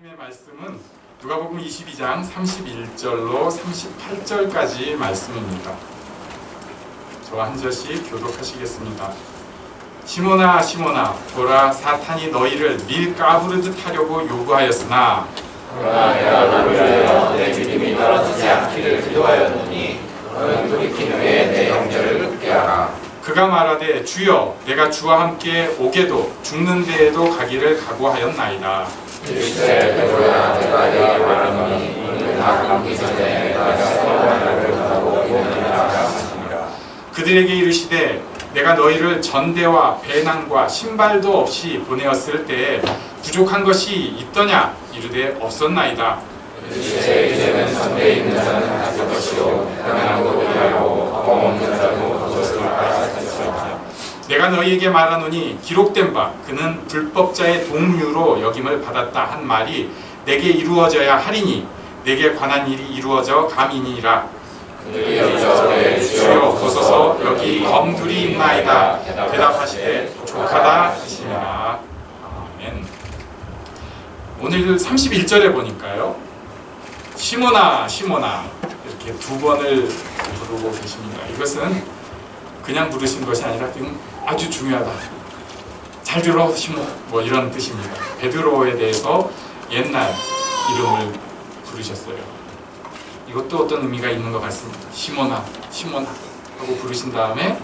하나님의 말씀은 누가복음 22장 31절로 38절까지 말씀입니다. 저와 한 절씩 교독하시겠습니다. 시몬아 시몬아 보라 사탄이 너희를 밀 까부르듯 하려고 요구하였으나 그러나 내가 너를 위하여 내 믿음이 떨어지지 않기를 기도하였노니 너는 돌이킨 후에 내 형제를 굳게 하라. 그가 말하되 주여 내가 주와 함께 오게도 죽는 데에도 가기를 각오하였나이다. 일세 베드로야 내가 네게 말하노니 너는 나 가기 전에 내가 세 번을 가고 있느니라 하시니라. 그들에게 이르시되 내가 너희를 전대와 배낭과 신발도 없이 보내었을 때에 부족한 것이 있더냐 이르되 없었나이다. 일세 이제는 전대에 있는 자는 가질 것이요 가난한 곳 위하여 검 없는 자도 그것을 받았으리라. 내가 너희에게 말하노니 기록된 바 그는 불법자의 동류로 여김을 받았다 한 말이 내게 이루어져야 하리니 내게 관한 일이 이루어져 감이니라. 그들이 여쭈어 주여 보소서 여기 검둘이 있나이다. 대답하시되 족하다 하시니라. 아멘. 오늘 31절에 보니까요, 시몬아 시몬아 이렇게 두 번을 부르고 계십니다. 이것은 그냥 부르신 것이 아니라 지금 아주 중요하다. 잘 들어 시몬, 뭐 이런 뜻입니다. 베드로에 대해서 옛날 이름을 부르셨어요. 이것도 어떤 의미가 있는 것 같습니다. 시몬아 시몬아 하고 부르신 다음에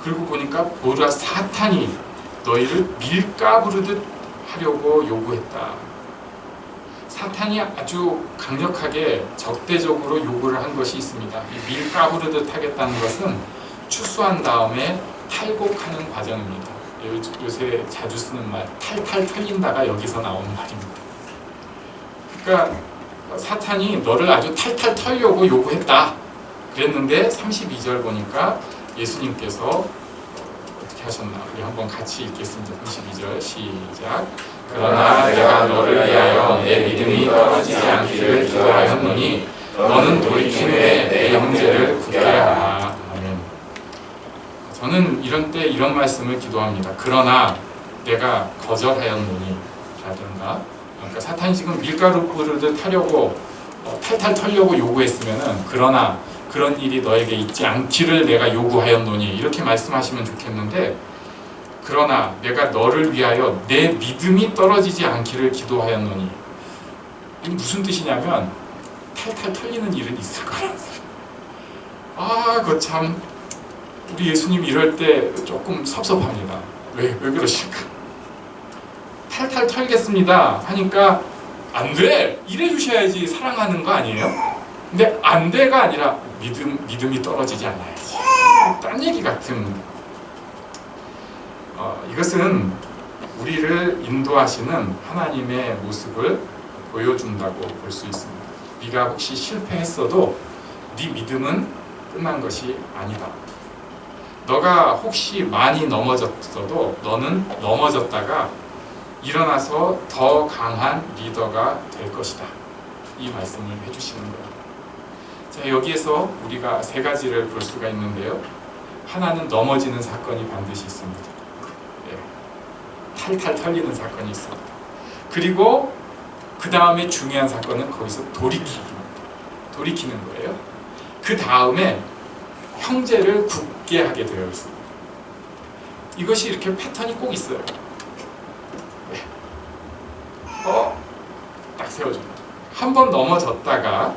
그리고 보니까 보라 사탄이 너희를 밀가부르듯 하려고 요구했다. 사탄이 아주 강력하게 적대적으로 요구를 한 것이 있습니다. 이 밀가부르듯 하겠다는 것은 추수한 다음에 탈곡하는 과정입니다. 요새 자주 쓰는 말 탈탈 털린다가 여기서 나온 말입니다. 그러니까 사탄이 너를 아주 탈탈 털려고 요구했다 그랬는데 32절 보니까 예수님께서 어떻게 하셨나 우리 한번 같이 읽겠습니다. 32절 시작. 그러나 내가 너를 위하여 내 믿음이 떨어지지 않기를 기도하였노니 너는 돌이킨 후에 내 형제를 굳게 하라. 아멘. 저는 이런 때 이런 말씀을 기도합니다. 그러나 내가 거절하였노니 라든가, 그러니까 사탄이 지금 밀가루 뿌르듯 하려고 탈탈 털려고 요구했으면은 그러나 그런 일이 너에게 있지 않기를 내가 요구하였노니 이렇게 말씀하시면 좋겠는데, 그러나 내가 너를 위하여 내 믿음이 떨어지지 않기를 기도하였노니 이게 무슨 뜻이냐면 탈탈 털리는 일은 있을 거라는 소리. 아, 그거 참 우리 예수님 이럴 때 조금 섭섭합니다. 왜 그러실까? 탈탈 털겠습니다 하니까 안 돼! 이래 주셔야지 사랑하는 거 아니에요? 근데 안 돼가 아니라 믿음이 떨어지지 않아야지. 딴 얘기 같은. 이것은 우리를 인도하시는 하나님의 모습을 보여준다고 볼 수 있습니다. 네가 혹시 실패했어도 네 믿음은 끝난 것이 아니다. 너가 혹시 많이 넘어졌어도 너는 넘어졌다가 일어나서 더 강한 리더가 될 것이다. 이 말씀을 해주시는 거예요. 자, 여기에서 우리가 세 가지를 볼 수가 있는데요. 하나는 넘어지는 사건이 반드시 있습니다. 탈탈 털리는 사건이 있습니다. 그리고 그 다음에 중요한 사건은 거기서 돌이키는 거예요. 그 다음에 형제를 굳게 하게 되어 있습니다. 이것이 이렇게 패턴이 꼭 있어요. 딱 세워줍니다. 한 번 넘어졌다가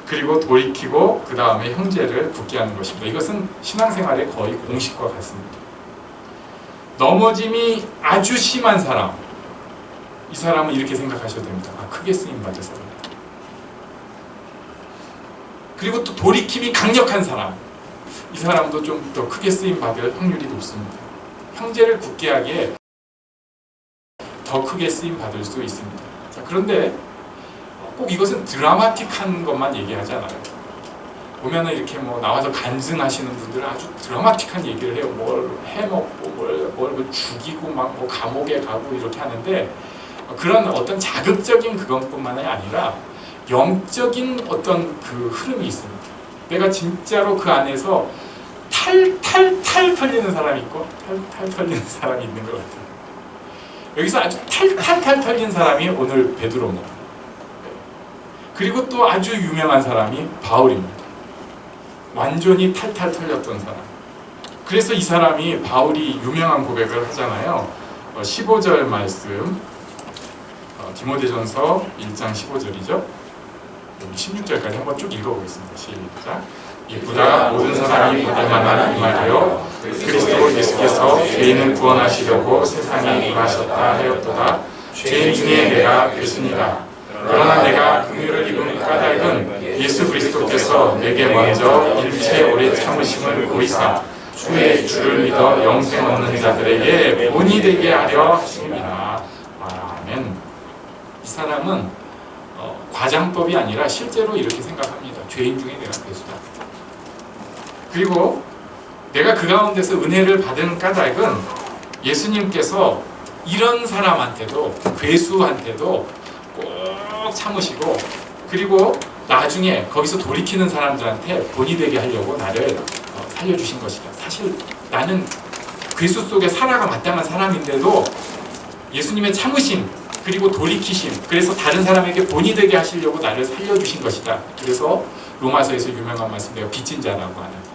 그리고 돌이키고 그 다음에 형제를 굳게 하는 것입니다. 이것은 신앙생활의 거의 공식과 같습니다. 넘어짐이 아주 심한 사람, 이 사람은 이렇게 생각하셔도 됩니다. 크게 쓰임받을 사람. 그리고 또 돌이킴이 강력한 사람, 이 사람도 좀 더 크게 쓰임받을 확률이 높습니다. 형제를 굳게 하기에 더 크게 쓰임받을 수 있습니다. 자, 그런데 꼭 이것은 드라마틱한 것만 얘기하지 않아요. 보면은 이렇게 뭐 나와서 간증하시는 분들은 아주 드라마틱한 얘기를 해요. 뭘 해먹고 뭘 죽이고 막 뭐 감옥에 가고 이렇게 하는데, 그런 어떤 자극적인 그것뿐만이 아니라 영적인 어떤 그 흐름이 있습니다. 내가 진짜로 그 안에서 탈탈탈 털리는 사람이 있고 탈탈 털리는 사람이 있는 것 같아요. 여기서 아주 탈탈탈 털린 사람이 오늘 베드로입니다. 그리고 또 아주 유명한 사람이 바울입니다. 완전히 탈탈 털렸던 사람. 그래서 이 사람이 바울이 유명한 고백을 하잖아요. 15절 말씀, 디모데전서 1장 15절이죠. 16절까지 한번 쭉 읽어보겠습니다. 시작. 이보다 모든 사람이 받을 만한 이 말이요 그리스도 예수께서 죄인을 구원하시려고 세상에 임하셨다 하였도다. 죄인 중에 내가 괴수니라. 그러나 내가 긍휼을 입은 까닭은 예수 그리스도께서 내게 먼저 일체 오래 참으심을 보이사 후에 주를 믿어 영생 얻는 자들에게 본이 되게 하려 하심이라. 아멘. 이 사람은 과장법이 아니라 실제로 이렇게 생각합니다. 죄인 중에 내가 괴수다. 그리고 내가 그 가운데서 은혜를 받은 까닭은 예수님께서 이런 사람한테도, 괴수한테도 꼭 참으시고, 그리고 나중에 거기서 돌이키는 사람들한테 본이 되게 하려고 나를 살려주신 것이다. 사실 나는 괴수 속에 살아가 마땅한 사람인데도 예수님의 참으심, 그리고 돌이키심, 그래서 다른 사람에게 본이 되게 하시려고 나를 살려주신 것이다. 그래서 로마서에서 유명한 말씀, 내가 빚진 자라고 하는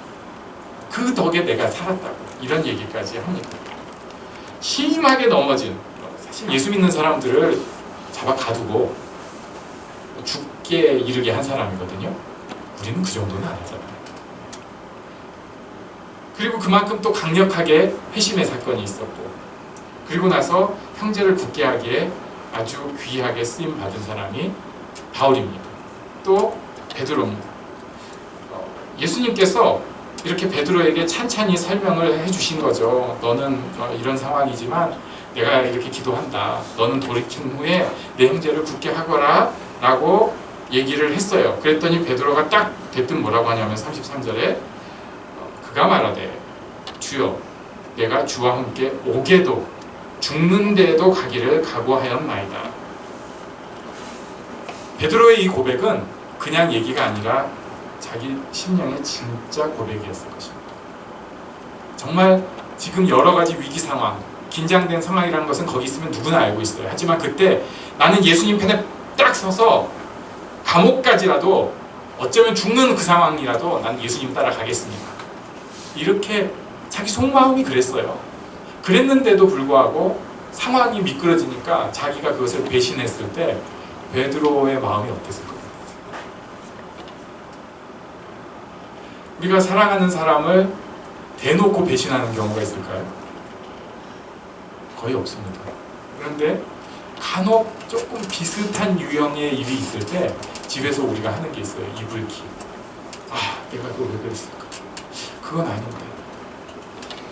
그 덕에 내가 살았다고, 이런 얘기까지 합니다. 심하게 넘어진, 사실 예수 믿는 사람들을 잡아 가두고 죽게 이르게 한 사람이거든요. 우리는 그 정도는 안 하잖아요. 그리고 그만큼 또 강력하게 회심의 사건이 있었고, 그리고 나서 형제를 굳게 하기에 아주 귀하게 쓰임 받은 사람이 바울입니다. 또 베드로입니다. 예수님께서 이렇게 베드로에게 찬찬히 설명을 해주신 거죠. 너는 이런 상황이지만 내가 이렇게 기도한다. 너는 돌이킨 후에 내 형제를 굳게 하거라 라고 얘기를 했어요. 그랬더니 베드로가 딱 대뜸 뭐라고 하냐면 33절에 그가 말하되 주여 내가 주와 함께 오게도 죽는 데도 가기를 각오하였나이다. 베드로의 이 고백은 그냥 얘기가 아니라 자기 심령의 진짜 고백이었을 것입니다. 정말 지금 여러 가지 위기 상황, 긴장된 상황이라는 것은 거기 있으면 누구나 알고 있어요. 하지만 그때 나는 예수님 편에 딱 서서 감옥까지라도 어쩌면 죽는 그 상황이라도 난 예수님 따라가겠습니다. 이렇게 자기 속마음이 그랬어요. 그랬는데도 불구하고 상황이 미끄러지니까 자기가 그것을 배신했을 때 베드로의 마음이 어땠을 것 같아요? 우리가 사랑하는 사람을 대놓고 배신하는 경우가 있을까요? 거의 없습니다. 그런데 간혹 조금 비슷한 유형의 일이 있을 때 집에서 우리가 하는 게 있어요. 이불킥. 내가 그거 왜 그랬을까? 그건 아닌데.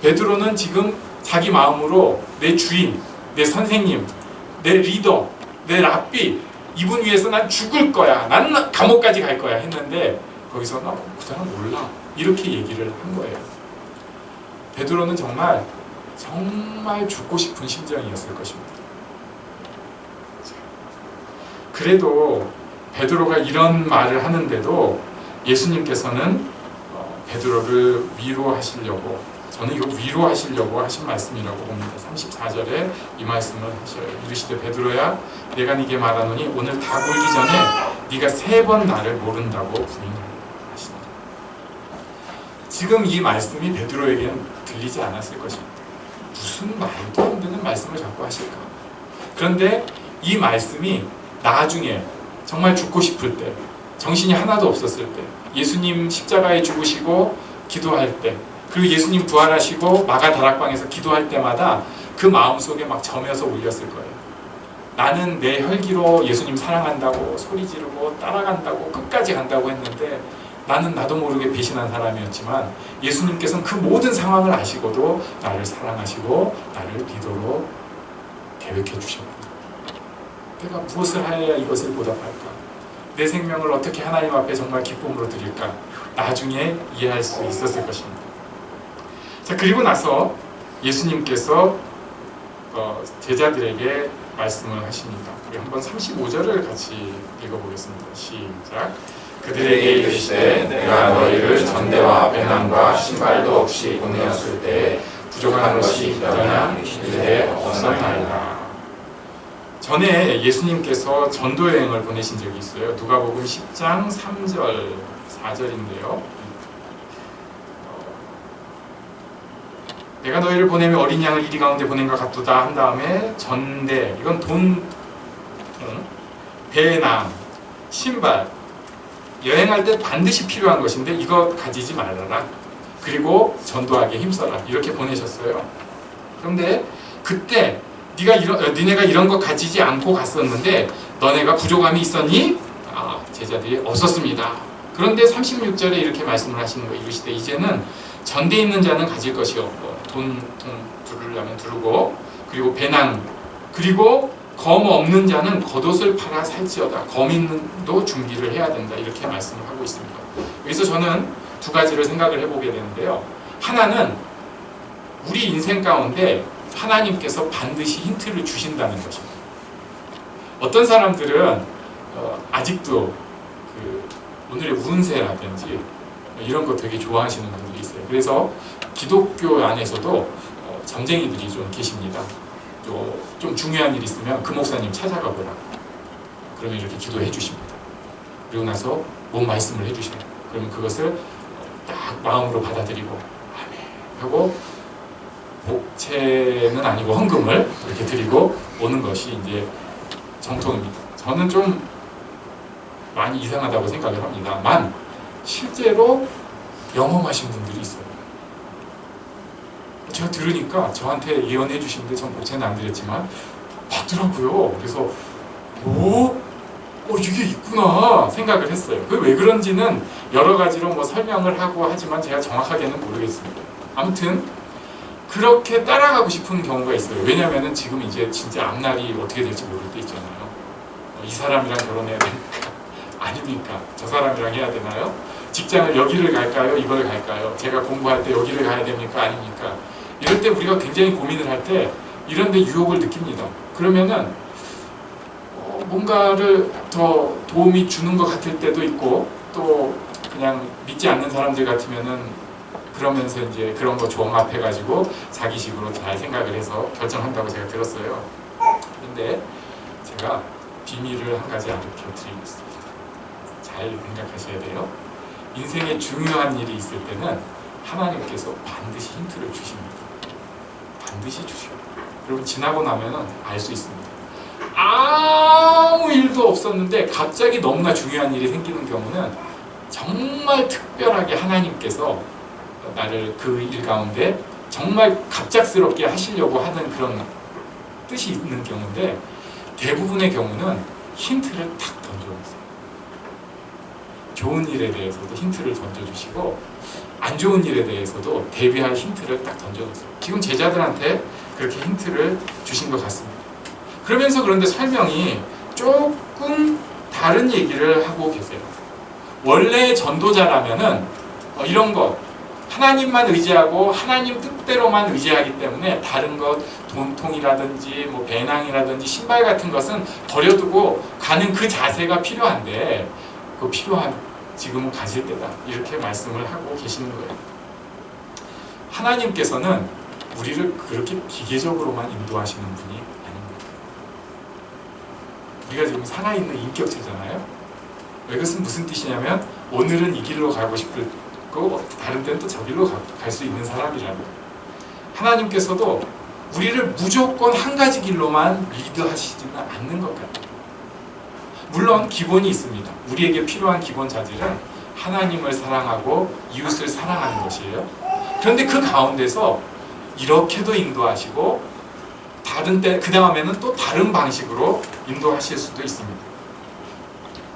베드로는 지금 자기 마음으로 내 주인, 내 선생님, 내 리더, 내 랍비, 이분 위해서 난 죽을 거야, 난 감옥까지 갈 거야 했는데 거기서 나 그 사람 몰라 이렇게 얘기를 한 거예요. 베드로는 정말 죽고 싶은 심정이었을 것입니다. 그래도 베드로가 이런 말을 하는데도 예수님께서는 베드로를 위로하시려고, 저는 이거 위로하시려고 하신 말씀이라고 봅니다. 34절에 이 말씀을 하셔요. 이르시되 베드로야 내가 네게 말하노니 오늘 다 굴기 전에 네가 3번 나를 모른다고 부인하시니라. 지금 이 말씀이 베드로에게는 들리지 않았을 것입니다. 무슨 말도 안 되는 말씀을 자꾸 하실까? 그런데 이 말씀이 나중에 정말 죽고 싶을 때, 정신이 하나도 없었을 때, 예수님 십자가에 죽으시고 기도할 때, 그리고 예수님 부활하시고 마가 다락방에서 기도할 때마다 그 마음속에 막 점여서 울렸을 거예요. 나는 내 혈기로 예수님 사랑한다고 소리 지르고 따라간다고 끝까지 간다고 했는데 나는 나도 모르게 배신한 사람이었지만 예수님께서는 그 모든 상황을 아시고도 나를 사랑하시고 나를 리더로 계획해 주셨구나. 내가 무엇을 하여야 이것을 보답할까? 내 생명을 어떻게 하나님 앞에 정말 기쁨으로 드릴까? 나중에 이해할 수 있었을 것입니다. 자, 그리고 나서 예수님께서 제자들에게 말씀을 하십니다. 우리 한번 35절을 같이 읽어보겠습니다. 시작. 그들에게 이르시되 내가 너희를 전대와 배낭과 신발도 없이 보내었을 때 부족한 것이 있더냐 이르되 없었나이다. 전에 예수님께서 전도 여행을 보내신 적이 있어요. 누가복음 10장 3절 4절인데요. 내가 너희를 보내며 어린 양을 이리 가운데 보낸것 같도다 한 다음에 전대, 이건 돈, 배낭, 신발, 여행할 때 반드시 필요한 것인데 이거 가지지 말아라. 그리고 전도하기에 힘써라. 이렇게 보내셨어요. 그런데 그때 니네가 이런 거 가지지 않고 갔었는데 너네가 부족함이 있었니? 제자들이 없었습니다. 그런데 36절에 이렇게 말씀을 하시는 거예요. 이르시되 이제는 전대 있는 자는 가질 것이 없고 돈 두르려면 두르고, 그리고 배낭, 그리고 검 없는 자는 겉옷을 팔아 살지어다. 검 있는도 준비를 해야 된다. 이렇게 말씀을 하고 있습니다. 여기서 저는 두 가지를 생각을 해보게 되는데요. 하나는 우리 인생 가운데 하나님께서 반드시 힌트를 주신다는 것입니다. 어떤 사람들은 아직도 오늘의 운세라든지 이런 거 되게 좋아하시는 분들이 있어요. 그래서 기독교 안에서도 점쟁이들이 좀 계십니다. 좀 중요한 일 있으면 그 목사님 찾아가 보라. 그러면 이렇게 기도해 주십니다. 그리고 나서 뭔 말씀을 해주셔요. 그러면 그것을 딱 마음으로 받아들이고 아멘 하고 복채는 아니고 헌금을 이렇게 드리고 오는 것이 이제 정통입니다. 저는 좀 많이 이상하다고 생각을 합니다만 실제로 영험하신 분들이 있어요. 제가 들으니까 저한테 예언해 주시는데 전 복채는 안 드렸지만 받더라고요. 그래서 이게 있구나 생각을 했어요. 그게 왜 그런지는 여러 가지로 뭐 설명을 하고 하지만 제가 정확하게는 모르겠습니다. 아무튼 그렇게 따라가고 싶은 경우가 있어요. 왜냐면은 지금 이제 진짜 앞날이 어떻게 될지 모를 때 있잖아요. 이 사람이랑 결혼해야 됩니까? 아닙니까? 저 사람이랑 해야 되나요? 직장을 여기를 갈까요? 이걸 갈까요? 제가 공부할 때 여기를 가야 됩니까? 아닙니까? 이럴 때 우리가 굉장히 고민을 할 때 이런 데 유혹을 느낍니다. 그러면은 뭔가를 더 도움이 주는 것 같을 때도 있고 또 그냥 믿지 않는 사람들 같으면은 그러면서 이제 그런 거 종합해가지고 자기식으로 잘 생각을 해서 결정한다고 제가 들었어요. 근데 제가 비밀을 한 가지 알려드리겠습니다. 잘 생각하셔야 돼요. 인생에 중요한 일이 있을 때는 하나님께서 반드시 힌트를 주십니다. 반드시 주셔요. 그리고 지나고 나면은 알 수 있습니다. 아무 일도 없었는데 갑자기 너무나 중요한 일이 생기는 경우는 정말 특별하게 하나님께서 나를 그 일 가운데 정말 갑작스럽게 하시려고 하는 그런 뜻이 있는 경우인데 대부분의 경우는 힌트를 탁 던져주세요. 좋은 일에 대해서도 힌트를 던져주시고 안 좋은 일에 대해서도 대비할 힌트를 딱 던져주세요. 지금 제자들한테 그렇게 힌트를 주신 것 같습니다. 그러면서 그런데 설명이 조금 다른 얘기를 하고 계세요. 원래 전도자라면은 이런 것 하나님만 의지하고 하나님 뜻대로만 의지하기 때문에 다른 것 돈통이라든지 뭐 배낭이라든지 신발 같은 것은 버려두고 가는 그 자세가 필요한데 그 필요한 지금은 가질 때다 이렇게 말씀을 하고 계시는 거예요. 하나님께서는 우리를 그렇게 기계적으로만 인도하시는 분이 아닙니다. 우리가 지금 살아있는 인격체잖아요. 이것은 무슨 뜻이냐면 오늘은 이 길로 가고 싶고 다른 때는 또 저 길로 갈 수 있는 사람이라고. 하나님께서도 우리를 무조건 한 가지 길로만 리드하시지는 않는 것 같아요. 물론 기본이 있습니다. 우리에게 필요한 기본 자질은 하나님을 사랑하고 이웃을 사랑하는 것이에요. 그런데 그 가운데서 이렇게도 인도하시고 다른 때 그 다음에는 또 다른 방식으로 인도하실 수도 있습니다.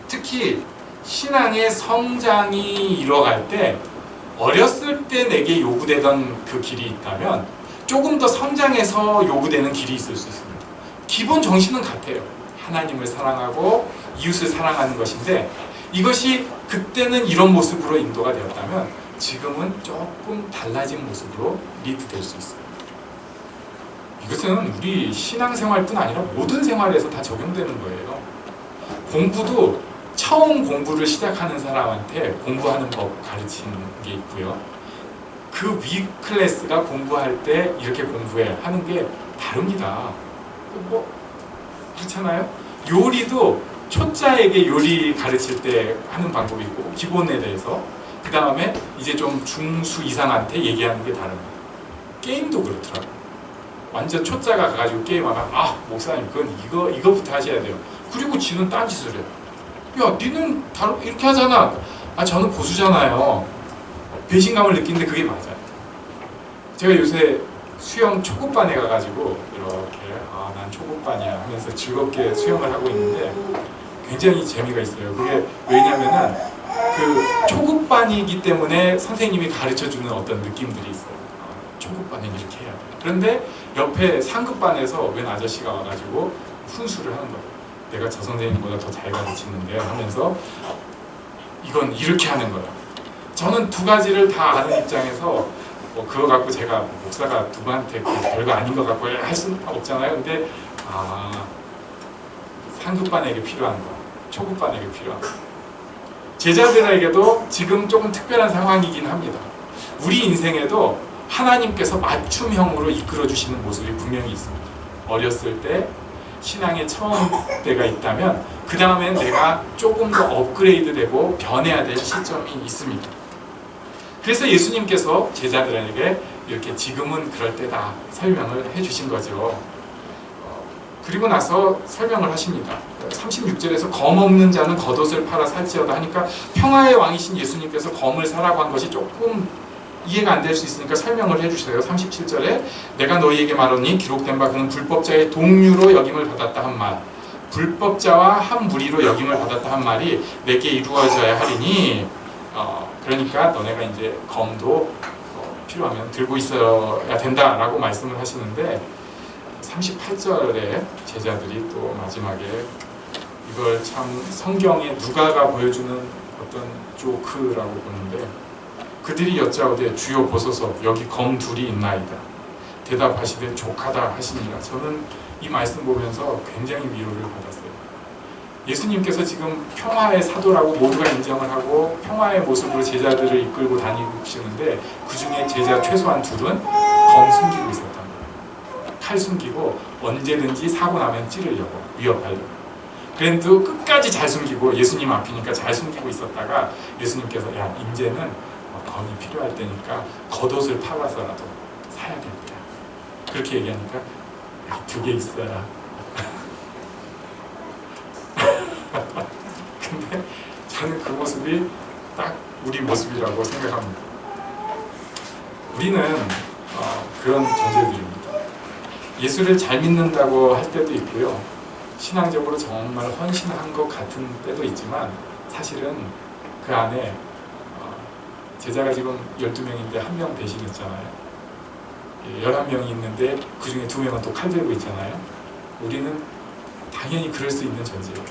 특히 신앙의 성장이 이뤄갈 때 어렸을 때 내게 요구되던 그 길이 있다면 조금 더 성장해서 요구되는 길이 있을 수 있습니다. 기본 정신은 같아요. 하나님을 사랑하고 이웃을 사랑하는 것인데 이것이 그때는 이런 모습으로 인도가 되었다면 지금은 조금 달라진 모습으로 리드될 수 있어요. 이것은 우리 신앙생활뿐 아니라 모든 생활에서 다 적용되는 거예요. 공부도 처음 공부를 시작하는 사람한테 공부하는 법 가르치는 게 있고요. 그 위 클래스가 공부할 때 이렇게 공부해 하는 게 다릅니다. 그렇잖아요. 요리도 초짜에게 요리 가르칠 때 하는 방법이 있고 기본에 대해서, 그 다음에 이제 좀 중수 이상한테 얘기하는 게 다릅니다. 게임도 그렇더라고요. 완전 초짜가 가가지고 게임하면 목사님 그건 이거부터 하셔야 돼요. 그리고 지는 딴짓을 해요. 야 니는 이렇게 하잖아. 저는 고수잖아요. 배신감을 느끼는데 그게 맞아요. 제가 요새 수영 초급반에 가가지고 이렇게 난 초급반이야 하면서 즐겁게 수영을 하고 있는데 굉장히 재미가 있어요. 그게 왜냐면은 그 초급반이기 때문에 선생님이 가르쳐주는 어떤 느낌들이 있어요. 초급반은 이렇게 해야 돼. 그런데 옆에 상급반에서 웬 아저씨가 와가지고 훈수를 하는 거예요. 내가 저 선생님보다 더 잘 가르치는데 하면서 이건 이렇게 하는 거야. 저는 두 가지를 다 아는 입장에서 그거 갖고 제가 목사가 누구한테 별거 아닌 것 같고 할 수는 없잖아요. 근데 상급반에게 필요한 거, 초급반에게 필요한 거. 제자들에게도 지금 조금 특별한 상황이긴 합니다. 우리 인생에도 하나님께서 맞춤형으로 이끌어 주시는 모습이 분명히 있습니다. 어렸을 때 신앙의 처음 때가 있다면 그 다음엔 내가 조금 더 업그레이드되고 변해야 될 시점이 있습니다. 그래서 예수님께서 제자들에게 이렇게 지금은 그럴 때다 설명을 해주신 거죠. 그리고 나서 설명을 하십니다. 36절에서 검 없는 자는 겉옷을 팔아 살지어다 하니까 평화의 왕이신 예수님께서 검을 사라고 한 것이 조금 이해가 안 될 수 있으니까 설명을 해주세요. 37절에 내가 너희에게 말하니 기록된 바 그는 불법자의 동류로 여김을 받았다 한 말, 불법자와 한 무리로 여김을 받았다 한 말이 내게 이루어져야 하리니 그러니까 너네가 이제 검도 필요하면 들고 있어야 된다라고 말씀을 하시는데 38절에 제자들이 또 마지막에 이걸 참 성경에 누가가 보여주는 어떤 조크라고 보는데 그들이 여짜오되 주여 보소서 여기 검 둘이 있나이다. 대답하시되 족하다 하시니라. 저는 이 말씀 보면서 굉장히 위로를 받았어요. 예수님께서 지금 평화의 사도라고 모두가 인정을 하고 평화의 모습으로 제자들을 이끌고 다니시는데 그 중에 제자 최소한 둘은 검 숨기고 있었단 말이에요. 칼 숨기고 언제든지 사고 나면 찌르려고 위협하려고. 그래도 끝까지 잘 숨기고 예수님 앞이니까 잘 숨기고 있었다가 예수님께서 야 이제는 검이 필요할 때니까 겉옷을 팔아서라도 사야 된다. 그렇게 얘기하니까 두 개 있어야. 근데 저는 그 모습이 딱 우리 모습이라고 생각합니다. 우리는 그런 존재들입니다. 예수를 잘 믿는다고 할 때도 있고요. 신앙적으로 정말 헌신한 것 같은 때도 있지만 사실은 그 안에 제자가 지금 12명인데 1명 배신했잖아요. 11명이 있는데 그 중에 2명은 또 칼 들고 있잖아요. 우리는 당연히 그럴 수 있는 존재예요.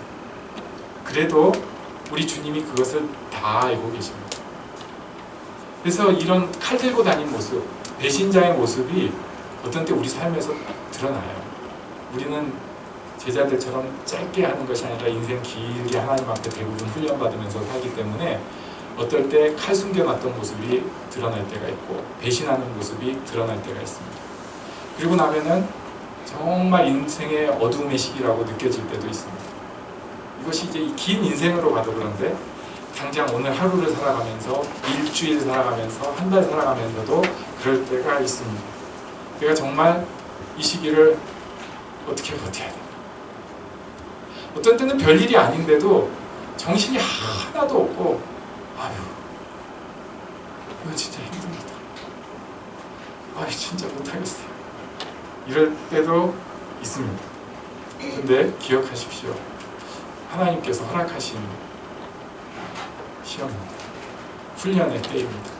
그래도 우리 주님이 그것을 다 알고 계십니다. 그래서 이런 칼 들고 다니는 모습, 배신자의 모습이 어떤 때 우리 삶에서 드러나요. 우리는 제자들처럼 짧게 하는 것이 아니라 인생 길게 하나님 앞에 대부분 훈련받으면서 살기 때문에 어떨 때 칼 숨겨놨던 모습이 드러날 때가 있고 배신하는 모습이 드러날 때가 있습니다. 그리고 나면은 정말 인생의 어두움의 시기라고 느껴질 때도 있습니다. 이것이 이제 긴 인생으로 봐도 그런데 당장 오늘 하루를 살아가면서 일주일 살아가면서 한 달 살아가면서도 그럴 때가 있습니다. 내가 정말 이 시기를 어떻게 버텨야 돼? 어떤 때는 별일이 아닌데도 정신이 하나도 없고 아유, 이거 진짜 힘듭니다. 아유, 진짜 못하겠어요. 이럴 때도 있습니다. 근데 기억하십시오. 하나님께서 허락하신 시험입니다. 훈련의 때입니다.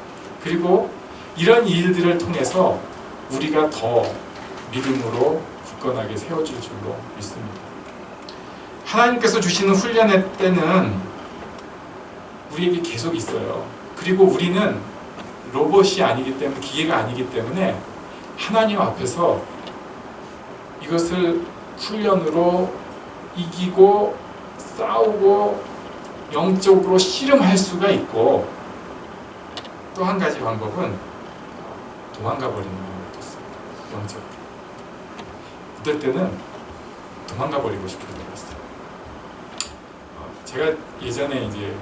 그리고 이런 일들을 통해서 우리가 더 믿음으로 굳건하게 세워질 줄로 믿습니다. 하나님께서 주시는 훈련의 때는 우리에게 계속 있어요. 그리고 우리는 로봇이 아니기 때문에 기계가 아니기 때문에 하나님 앞에서 이것을 훈련으로 이기고 싸우고 영적으로 씨름할 수가 있고 또 한 가지 방법은 도망가 버리는 방법도 있습니다. 영적으로. 어떨 때는 도망가 버리고 싶을 때가 있어요. 제가 예전에 이제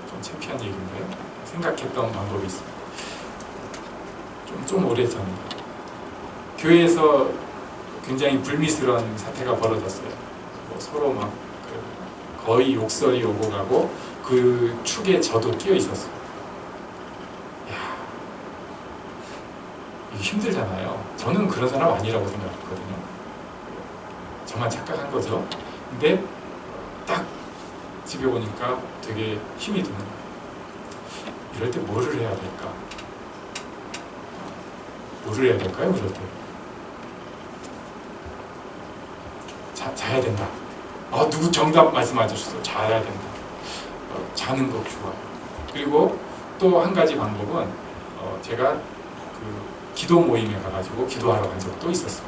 좀 창피한 얘기인데 생각했던 방법이 있습니다. 좀 오래 전에 교회에서 굉장히 불미스러운 사태가 벌어졌어요. 뭐 서로 막 거의 욕설이 오고 가고 그 축에 저도 끼어 있었어요. 야, 이게 힘들잖아요. 저는 그런 사람 아니라고 생각했거든요. 저만 착각한 거죠. 근데 딱 집에 오니까 되게 힘이 드는 거예요. 이럴 때 뭐를 해야 될까? 뭐를 해야 될까요? 그럴 때 자야 된다. 누구 정답 말씀하셨어요. 자야 된다. 자는 거 좋아요. 그리고 또 한 가지 방법은 제가 그 기도 모임에 가가지고 기도하러 간 적도 있었어요.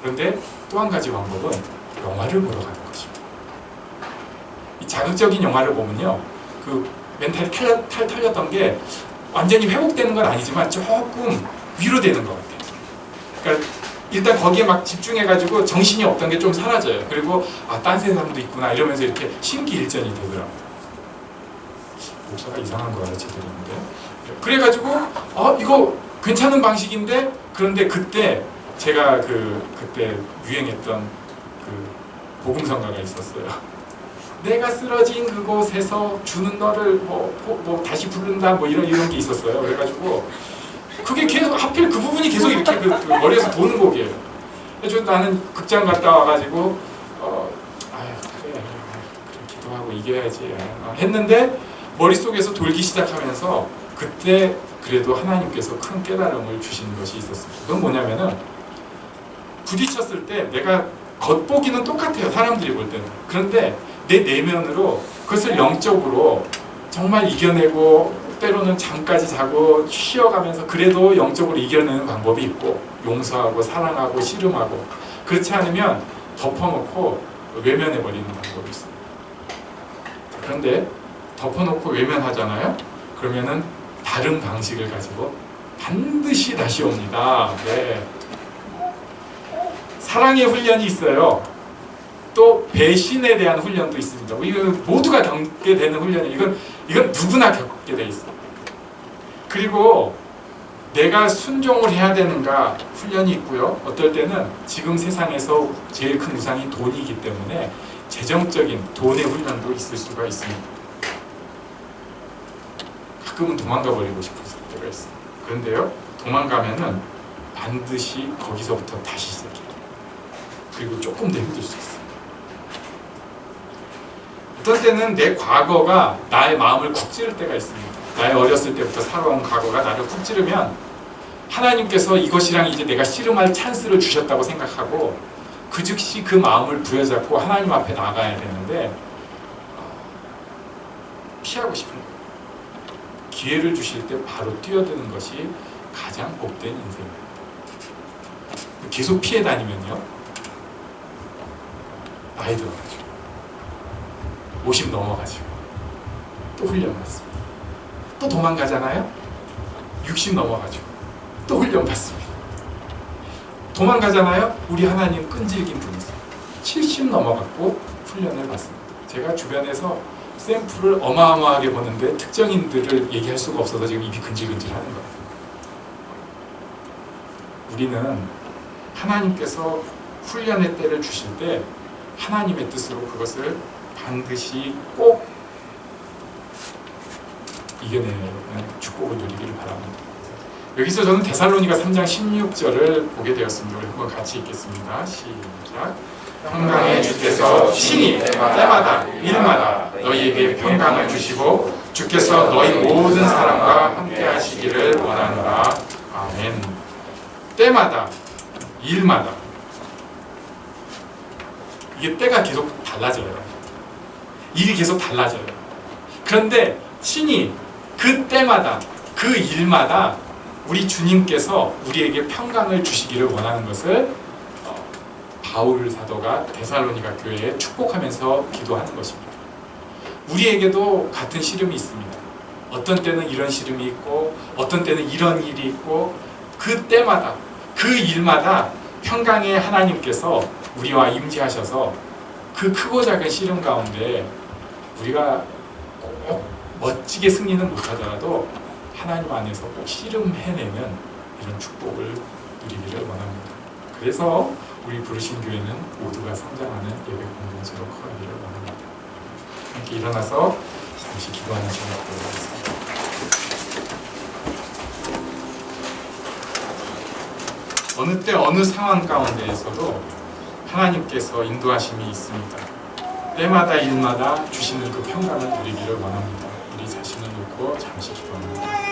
그런데 또 한 가지 방법은 영화를 보러 가는 것입니다. 이 자극적인 영화를 보면요, 그 멘탈이 털렸던 게 완전히 회복되는 건 아니지만 조금 위로되는 것 같아요. 그러니까 일단 거기에 막 집중해가지고 정신이 없던 게 좀 사라져요. 그리고 딴 세상도 있구나 이러면서 이렇게 심기일전이 되더라고요. 목사가 이상한 거 알아채드리는데 그래가지고 이거 괜찮은 방식인데, 그런데 그때 제가 그때 유행했던 그 복음성가가 있었어요. 내가 쓰러진 그곳에서 주는 너를 뭐 다시 부른다 뭐 이런 게 있었어요. 그래가지고 그게 계속 하필 그 부분이 계속 이렇게 그 머리에서 도는 곡이에요. 그래서 나는 극장 갔다 와가지고 그래 기도하고 이겨야지 했는데 머릿속에서 돌기 시작하면서 그때 그래도 하나님께서 큰 깨달음을 주신 것이 있었어요. 그건 뭐냐면은 부딪혔을 때 내가 겉보기는 똑같아요. 사람들이 볼 때는. 그런데 내 내면으로 그것을 영적으로 정말 이겨내고 때로는 잠까지 자고 쉬어가면서 그래도 영적으로 이겨내는 방법이 있고, 용서하고 사랑하고 씨름하고, 그렇지 않으면 덮어놓고 외면해버리는 방법이 있어요. 그런데 덮어놓고 외면하잖아요. 그러면은 다른 방식을 가지고 반드시 다시 옵니다. 네. 사랑의 훈련이 있어요. 또 배신에 대한 훈련도 있습니다. 이건 모두가 겪게 되는 훈련이에요. 이건 누구나 겪게 돼 있어요. 그리고 내가 순종을 해야 되는가 훈련이 있고요. 어떨 때는 지금 세상에서 제일 큰 우상이 돈이기 때문에 재정적인 돈의 훈련도 있을 수가 있습니다. 가끔은 도망가 버리고 싶을 때가 있어요. 그런데요, 도망가면은 반드시 거기서부터 다시 시작해요. 그리고 조금 더 힘들 수 있어요. 어떤 때는 내 과거가 나의 마음을 쿡 찌를 때가 있습니다. 나의 어렸을 때부터 살아온 과거가 나를 쿡 찌르면 하나님께서 이것이랑 이제 내가 씨름할 찬스를 주셨다고 생각하고 그 즉시 그 마음을 부여잡고 하나님 앞에 나가야 되는데 피하고 싶은 거예요. 기회를 주실 때 바로 뛰어드는 것이 가장 복된 인생입니다. 계속 피해 다니면요, 나이 들어가죠. 50 넘어가죠. 또 훈련 받습니다. 또 도망가잖아요. 60 넘어가죠. 또 훈련 받습니다. 도망가잖아요. 우리 하나님 끈질긴 분이세요. 70 넘어갔고 훈련을 받습니다. 제가 주변에서 샘플을 어마어마하게 보는데 특정인들을 얘기할 수가 없어서 지금 입이 근질근질하는 거예요. 우리는 하나님께서 훈련의 때를 주실 때 하나님의 뜻으로 그것을 반드시 꼭 이겨내는 축복을 누리기를 바랍니다. 여기서 저는 데살로니가 3장 16절을 보게 되었습니다. 우리 한번 같이 읽겠습니다. 시작. 평강의 주께서 친히 때마다 일마다 너희에게 평강을 주시고 주께서 너희 모든 사람과 함께 하시기를 원하노라. 아멘. 때마다 일마다 이게 때가 계속 달라져요. 일이 계속 달라져요. 그런데 친히 그 때마다 그 일마다 우리 주님께서 우리에게 평강을 주시기를 원하는 것을 바울 사도가 데살로니가 교회에 축복하면서 기도하는 것입니다. 우리에게도 같은 시름이 있습니다. 어떤 때는 이런 시름이 있고 어떤 때는 이런 일이 있고 그 때마다 그 일마다 평강의 하나님께서 우리와 임재하셔서 그 크고 작은 시름 가운데 우리가 꼭 멋지게 승리는 못하더라도 하나님 안에서 꼭 씨름해내는 이런 축복을 누리기를 원합니다. 그래서 우리 부르신 교회는 모두가 성장하는 예배 공동체로 커가기를 원합니다. 함께 일어나서 잠시 기도하는 시간을 갖도록 하겠습니다. 어느 때 어느 상황 가운데에서도 하나님께서 인도하심이 있습니다. 때마다 일마다 주시는 그 평강을 누리기를 원합니다. 우리 자신을 놓고 잠시 기도합니다.